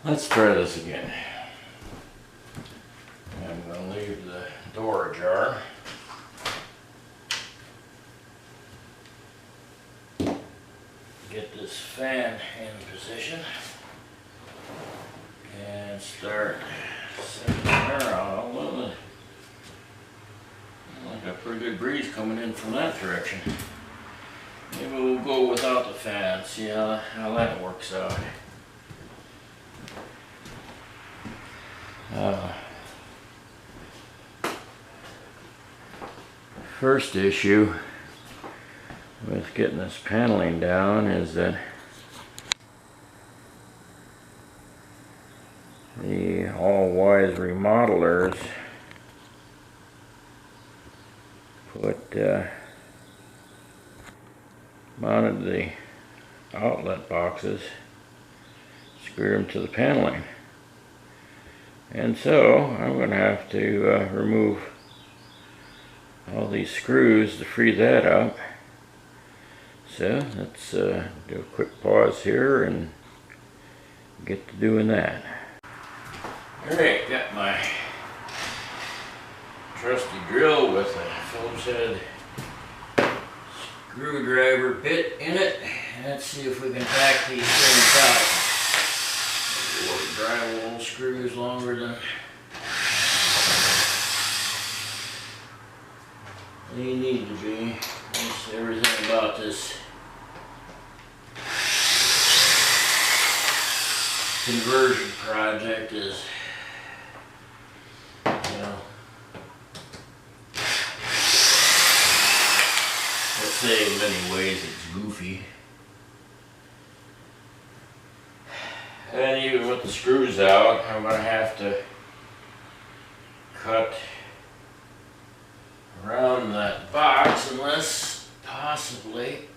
Let's try this again. I'm going to leave the door ajar. Get this fan in position and start setting the air out. Well, like a pretty good breeze coming in from that direction. Maybe we'll go without the fan, see how that works out. First issue with getting this paneling down is that the all-wise remodelers mounted the outlet boxes, screwed them to the paneling. And so I'm going to have to remove all these screws to free that up. So let's do a quick pause here and get to doing that. Alright, got my trusty drill with a Phillips head screwdriver bit in it. Let's see if we can tack these things out. We'll drywall screws longer than they need to be. That's everything about this conversion project is, you know, let's say in many ways it's goofy. And even with the screws out, I'm going to have to cut around that box unless possibly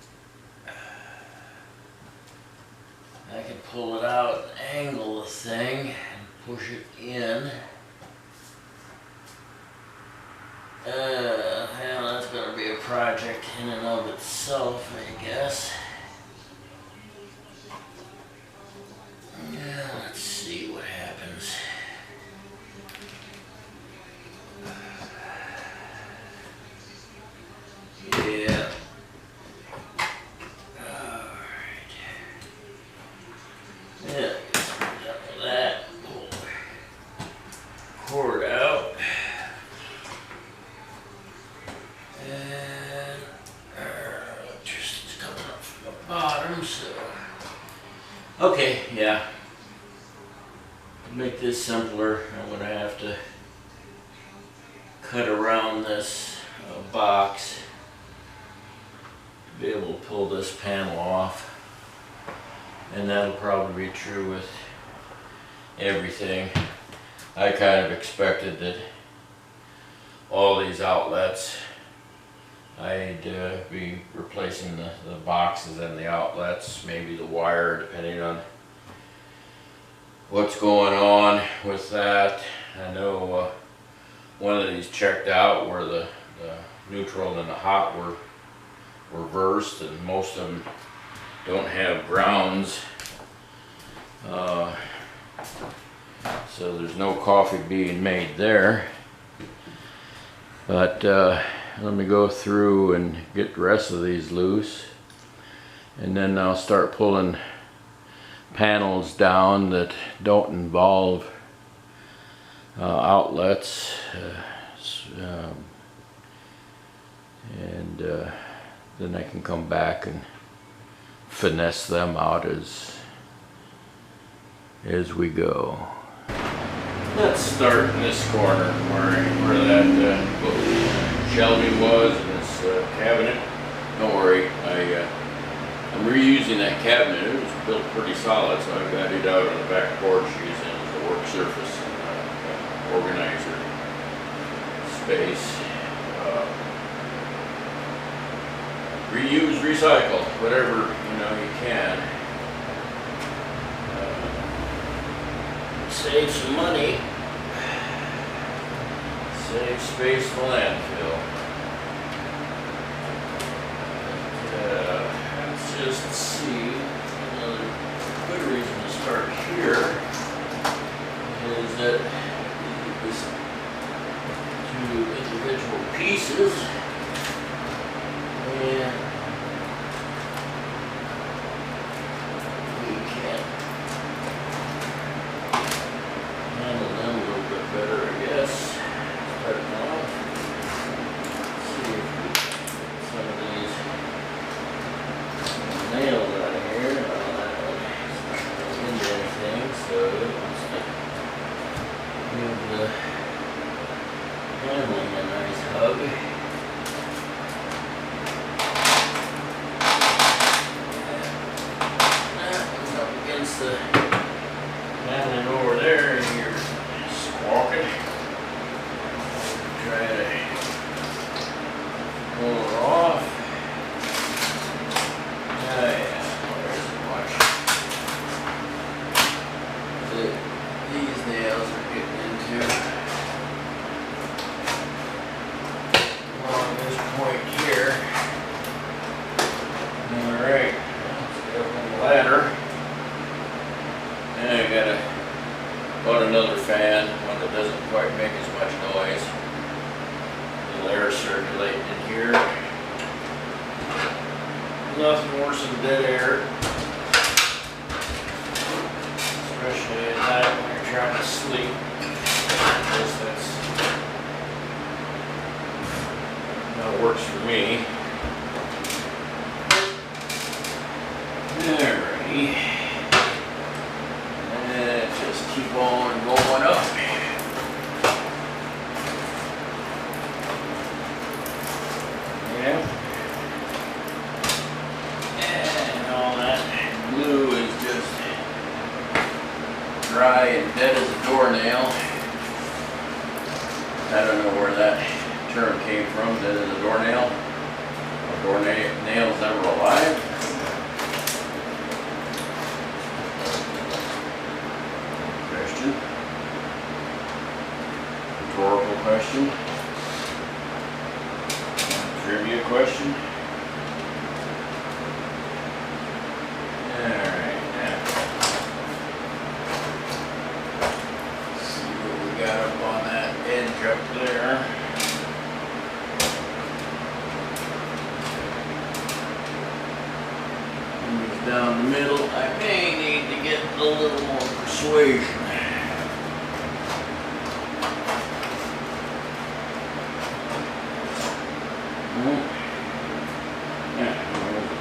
I can pull it out and angle the thing and push it in. Well, that's going to be a project in and of itself, I guess. Yeah, let's see what happens. Yeah. Alright. Yeah, done with that. Pull the cord out. And electricity's coming up from the bottom, so. Okay, yeah. To make this simpler, I'm going to have to cut around this box to be able to pull this panel off. And that'll probably be true with everything. I kind of expected that all these outlets, I'd be replacing the boxes and the outlets, maybe the wire, depending on what's going on with that. I know one of these checked out where the neutral and the hot were reversed, and most of them don't have grounds. So there's no coffee being made there. But let me go through and get the rest of these loose, and then I'll start pulling panels down that don't involve outlets, and then I can come back and finesse them out as we go. Let's start in this corner where that shelving was in this cabinet. Don't worry, I'm reusing that cabinet. It was built pretty solid, so I've got it out on the back porch using it as a work surface organizer space. Reuse, recycle, whatever you can. Save some money. Save space for landfill. Let's just see another good reason to start here. nothing worse than dead air. Especially at night when you're trying to sleep. That's how it works for me. Alrighty. And just keep on going up. Yeah. And all that glue is just dry and dead as a doornail. I don't know where that term came from, dead as a doornail. A doornail's never alive. Question. Rhetorical question. Trivia question. Alright, now. See what we got up on that edge up there. Moves down the middle. I may need to get a little more persuasion.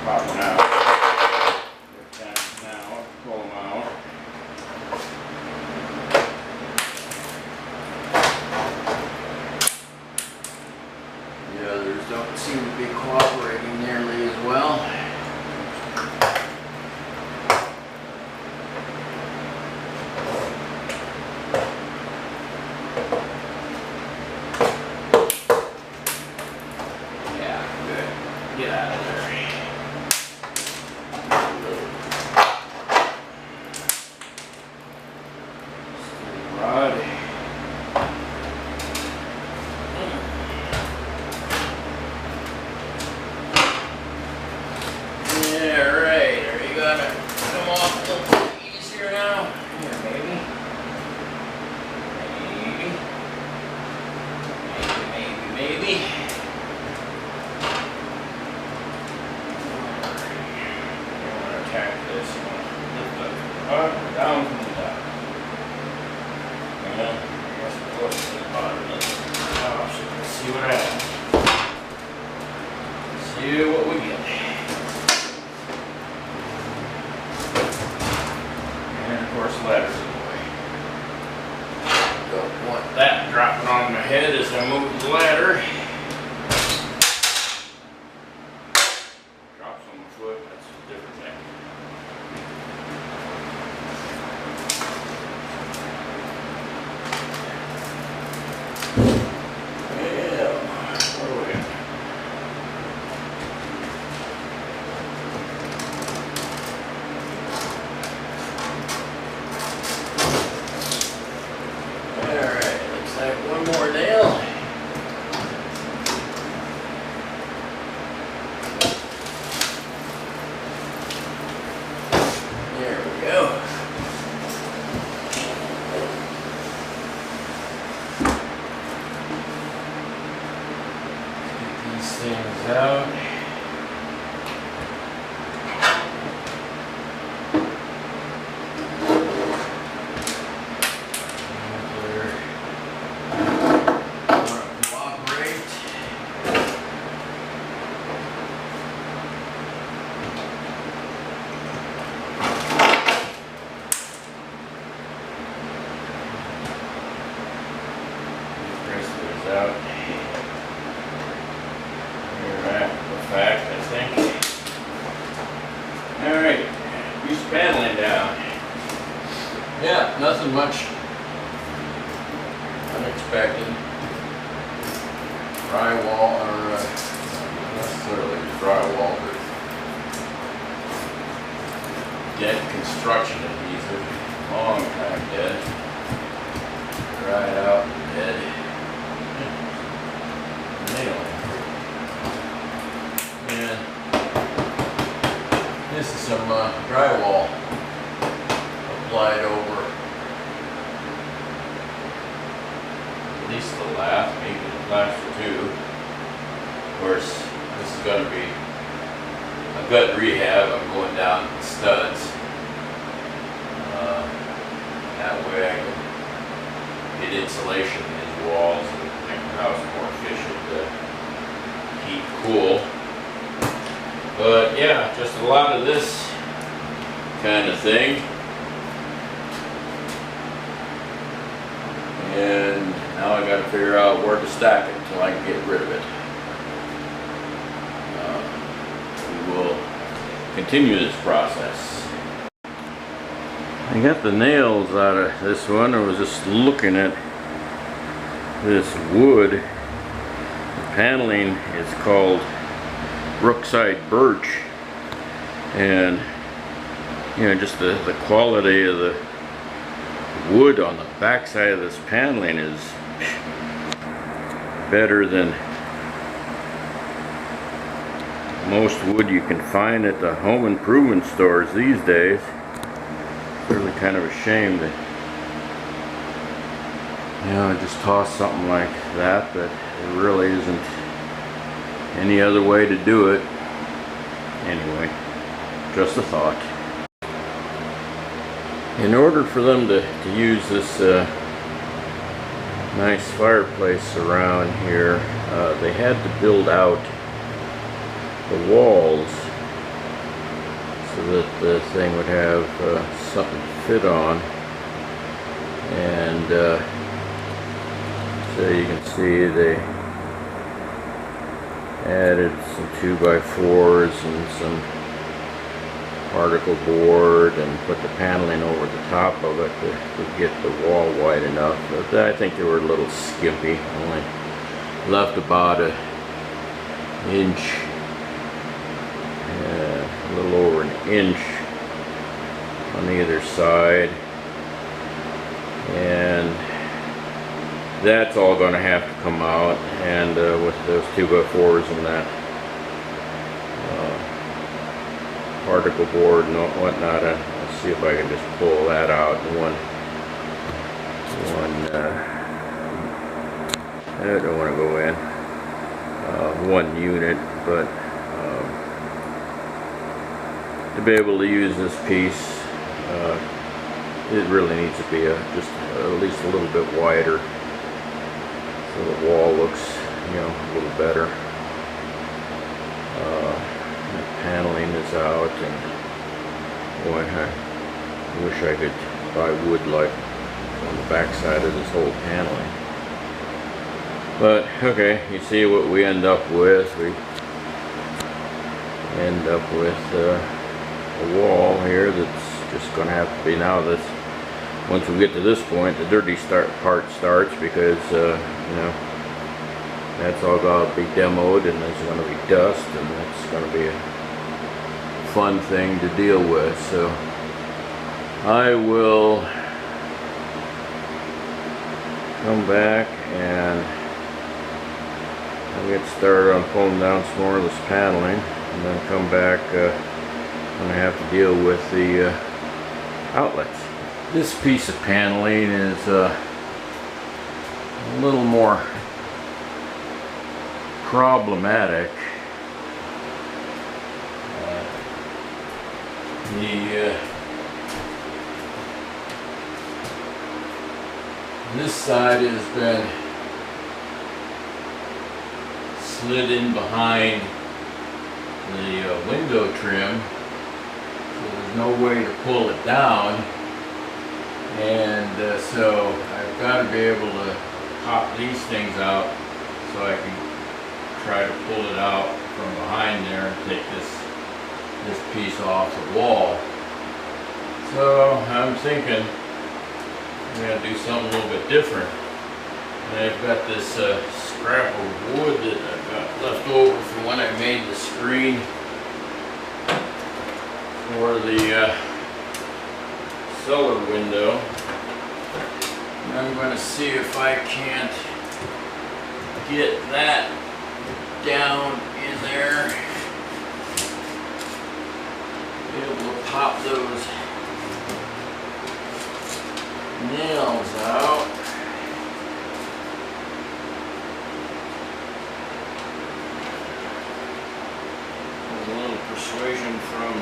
Pop one out. Now, pull them out. The others don't seem to be cooperating nearly as well. Yeah, good. Get out of there. Down from the top. Yeah, I guess we'll look at the bottom of the top so we can see what happens. See what we get. And of course, ladder's in the way. Don't want that dropping on my head as I move the ladder. Drops on my foot, that's a different thing. Things out. Cooperate. Brace these out. Fact, I think. Alright, piece of paneling down. Yeah, nothing much unexpected. Drywall, or not necessarily drywall, but dead construction adhesive. Long time dead. Dried out and dead. Nail. This is some drywall applied over at least the lath, maybe the plaster too. Of course, this is going to be a gut rehab. I'm going down the studs. That way I can get insulation in these walls and make the house more efficient to keep cool. But yeah, just a lot of this kind of thing. And now I got to figure out where to stack it until I can get rid of it. We will continue this process. I got the nails out of this one. I was just looking at this wood. The paneling is called Brookside Birch, and you know, just the quality of the wood on the back side of this paneling is better than most wood you can find at the home improvement stores these days. It's really kind of a shame that, you know, just toss something like that, but there really isn't any other way to do it. Anyway, just a thought. In order for them to use this nice fireplace around here, they had to build out the walls so that the thing would have something to fit on. And so you can see they added some 2x4s and some particle board and put the paneling over the top of it to get the wall wide enough. But I think they were a little skimpy. Only left about an inch, a little over an inch on either side. And that's all going to have to come out, and with those 2x4s and that particle board and whatnot, I'll see if I can just pull that out in one I don't want to go in one unit, but to be able to use this piece, it really needs to be just at least a little bit wider, so the wall looks, you know, a little better. The paneling is out, and boy, I wish I could buy wood like on the back side of this whole paneling. But okay, you see what we end up with. We end up with a wall here that's just going to have to be, now this, once we get to this point, the dirty part starts, because you know, that's all going to be demoed, and there's going to be dust, and that's going to be a fun thing to deal with. So I will come back and I'll get started on pulling down some more of this paneling, and then come back when I have to deal with the outlets. This piece of paneling is a little more problematic. This side has been slid in behind the window trim, so there's no way to pull it down, and so I've got to be able to pop these things out so I can try to pull it out from behind there and take this piece off the wall. So I'm thinking I'm going to do something a little bit different. And I've got this scrap of wood that I've got left over from when I made the screen for the cellar window. And I'm going to see if I can't get that down in there. Be able to pop those nails out. persuasion from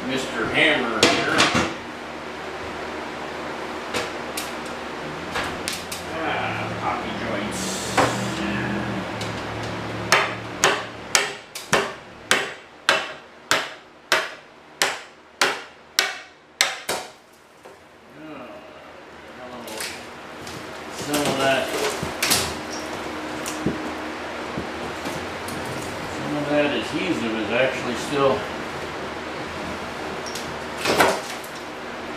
Mr. Hammer here. Poppy joints. That adhesive is actually still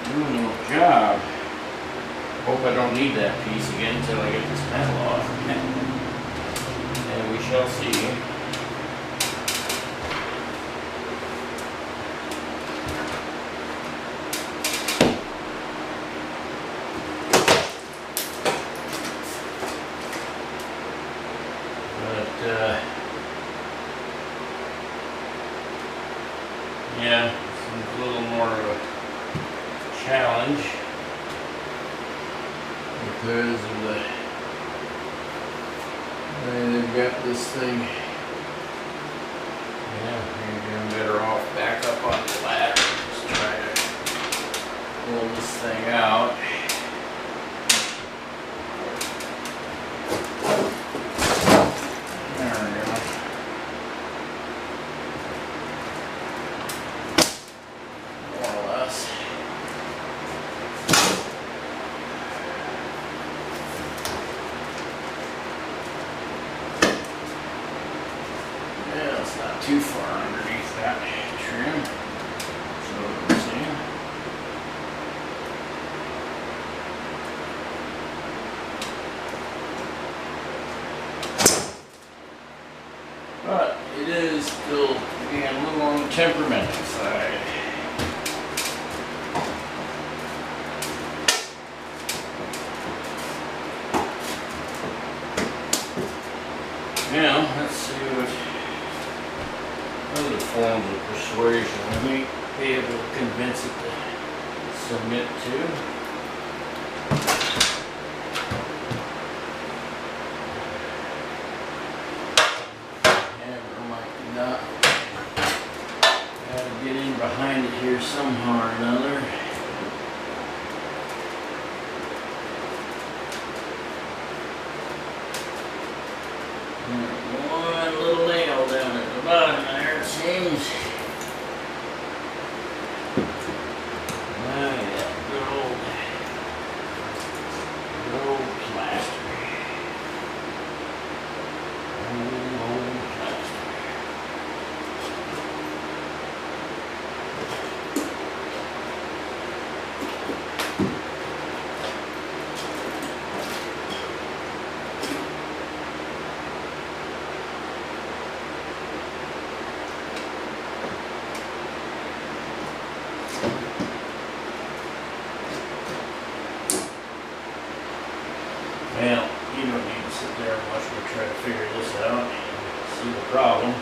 doing the job. Hope I don't need that piece again until I get this panel off. And we shall see. Yeah, it's a little more of a challenge because of the way they've got this thing. Yeah, maybe I'm better off back up on the ladder. Just try to pull this thing out. Too far underneath that trim, so we'll see. But it is still being a little on the temperamental side. Now, let's see what other forms of persuasion we may be able to convince it to submit to. Hammer might not. Gotta get in behind it here somehow or another. One little nail down at the bottom there, it seems. Oh yeah, good old plaster. Old plaster. Well, you don't need to sit there and watch me try to figure this out, see the problem.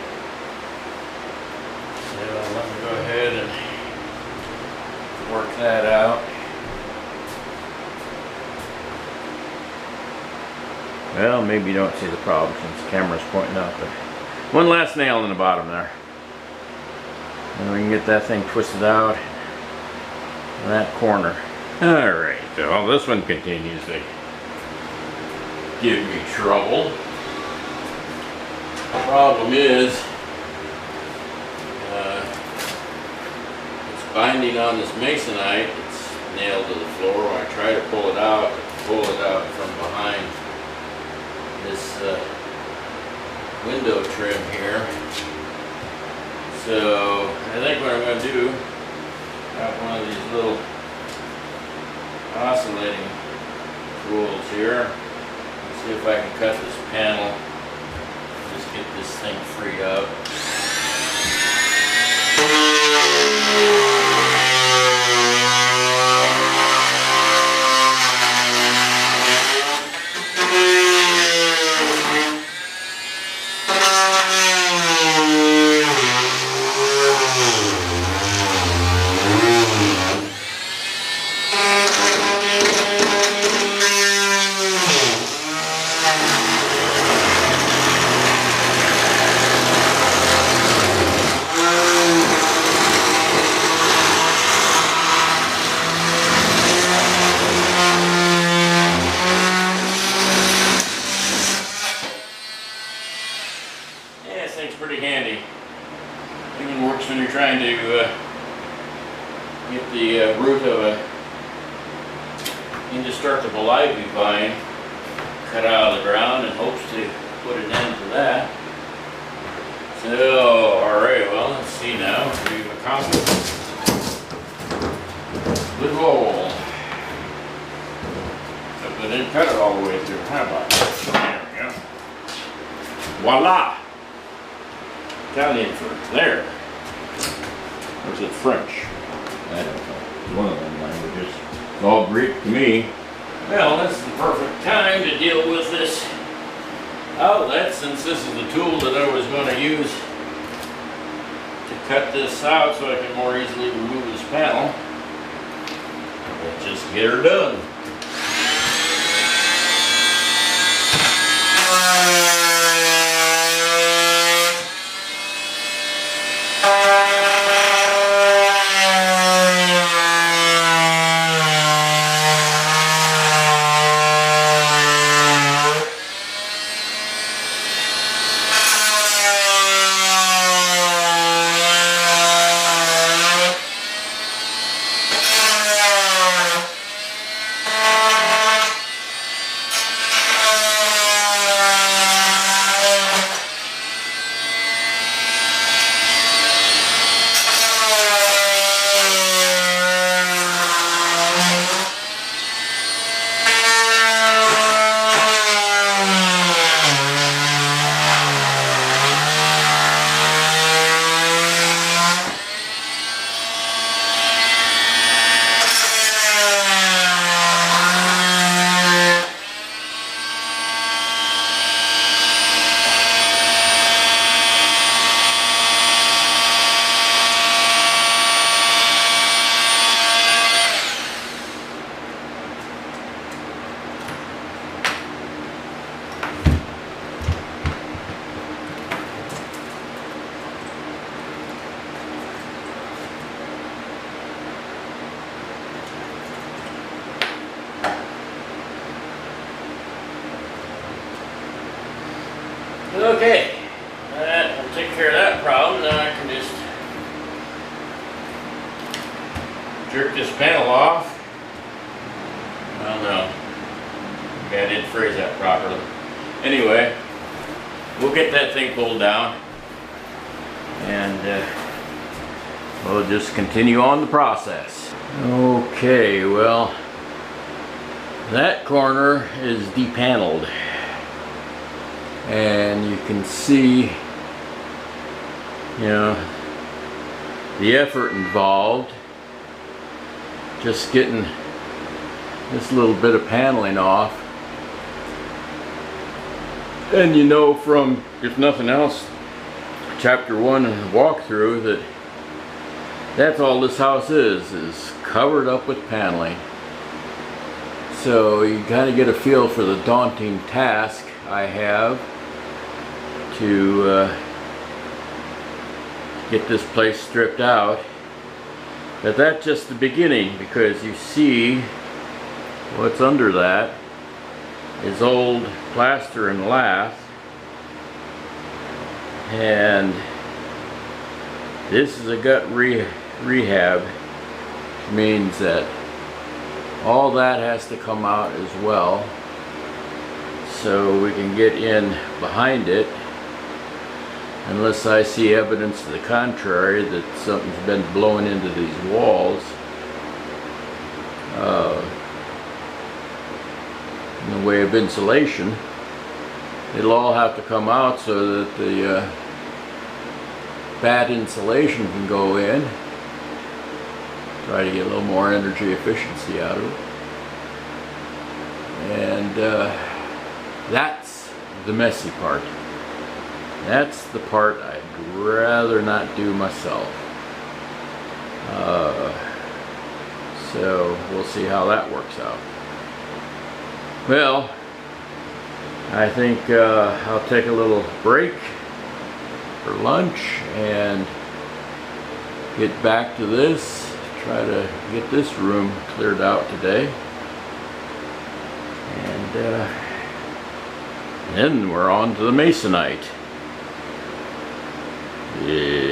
So let me go ahead and work that out. Well, maybe you don't see the problem since the camera's pointing up, but one last nail in the bottom there. And we can get that thing twisted out in that corner. Alright, so this one continues to give me trouble. The problem is it's binding on this masonite. It's nailed to the floor. When I try to pull it out from behind this window trim here. So I think what I'm going to do, got one of these little oscillating tools here. See if I can cut this panel, just get this thing freed up. Even works when you're trying to get the root of a indestructible ivy vine cut out of the ground, and hopes to put an end to that. So, alright, well, let's see now. We've accomplished the goal. But they didn't cut it all the way through. How about that? There we go. Voila! Italian for there. Or is it French? I don't know. One of them languages. It's all Greek to me. Well, this is the perfect time to deal with this outlet, since this is the tool that I was going to use to cut this out so I can more easily remove this panel. Let's just get her done. Okay, that will take care of that problem. Now I can just jerk this panel off. Well, no, okay, I didn't phrase that properly. Anyway, we'll get that thing pulled down, and we'll just continue on the process. Okay, well, that corner is depaneled. And you can see, you know, the effort involved just getting this little bit of paneling off. And you know from, if nothing else, chapter 1 in the walkthrough, that that's all this house is covered up with paneling. So you kind of get a feel for the daunting task I have to get this place stripped out. But that's just the beginning, because you see what's under that is old plaster and lath, and this is a gut rehab, which means that all that has to come out as well, so we can get in behind it, unless I see evidence to the contrary that something's been blowing into these walls in the way of insulation. It'll all have to come out so that the bad insulation can go in. Try to get a little more energy efficiency out of it. And that's the messy part. That's the part I'd rather not do myself. So we'll see how that works out. Well, I think I'll take a little break for lunch and get back to this. Try to get this room cleared out today. And then we're on to the masonite. Yeah.